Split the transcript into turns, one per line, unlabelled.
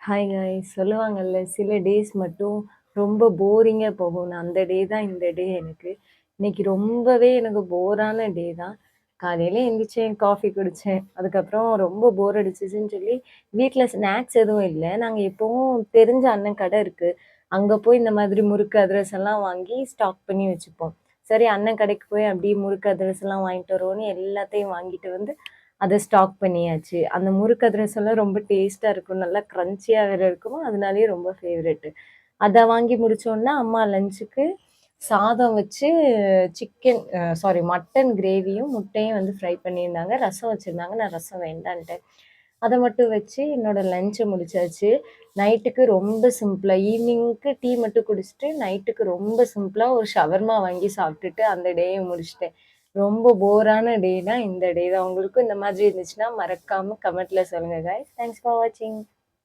Hi guys சொல்லுவாங்கல்ல சில days மட்டும் ரொம்ப போரிங்கா போகும். அந்த டே தான் இந்த டே எனக்கு. இன்னைக்கு ரொம்பவே எனக்கு போரான டே தான். காலையில எந்திரிச்சேன், காஃபி குடிச்சேன். அதுக்கப்புறம் ரொம்ப போர் அடிச்சுச்சுன்னு சொல்லி வீட்ல ஸ்நாக்ஸ் எதுவும் இல்ல. நாங்க எப்பவும் தெரிஞ்ச அண்ணன் கடை இருக்கு. அங்க போய் இந்த மாதிரி முறுக்கு, அதிரசம் எல்லாம் வாங்கி ஸ்டாக் பண்ணி வச்சுப்போம். சரி அண்ணன் கடைக்கு போய் அப்படியே முறுக்கு, அதிரசம்லாம் வாங்கிட்டு வருவோம்னு எல்லாத்தையும் வாங்கிட்டு வந்து அத ஸ்டாக் பண்ணியாச்சு. அந்த முறுக்கு அதிரசம்லாம் ரொம்ப டேஸ்ட்டா இருக்கும். நல்லா கிரன்ச்சியா வேற இருக்கும். அதனாலேயே ரொம்ப ஃபேவரெட்டு. அத வாங்கி முடிச்சோனே, அம்மா லஞ்சுக்கு சாதம் வச்சு சிக்கன் சாரி மட்டன் கிரேவியும், முட்டையும் வந்து ஃப்ரை பண்ணியிருந்தாங்க. ரசம் வச்சிருந்தாங்க. நான் ரசம் வேண்டான்ட்டேன். அத மட்டும் வச்சு என்னோட லஞ்ச முடிச்சாச்சு. நைட்டுக்கு ரொம்ப சிம்பிளா ஈவினிங்க்கு டீ மட்டும் குடிச்சுட்டு, நைட்டுக்கு ரொம்ப சிம்பிளா ஒரு ஷவர்மா வாங்கி சாப்பிட்டுட்டு அந்த டேய முடிச்சுட்டேன். ரொம்ப போரான டேனா இந்த டே தான். உங்களுக்கும் இந்த மாதிரி இருந்துச்சுன்னா மறக்காம கமெண்ட்ல சொல்லுங்க காய்ஸ். தேங்க்ஸ் ஃபார் வாட்சிங்.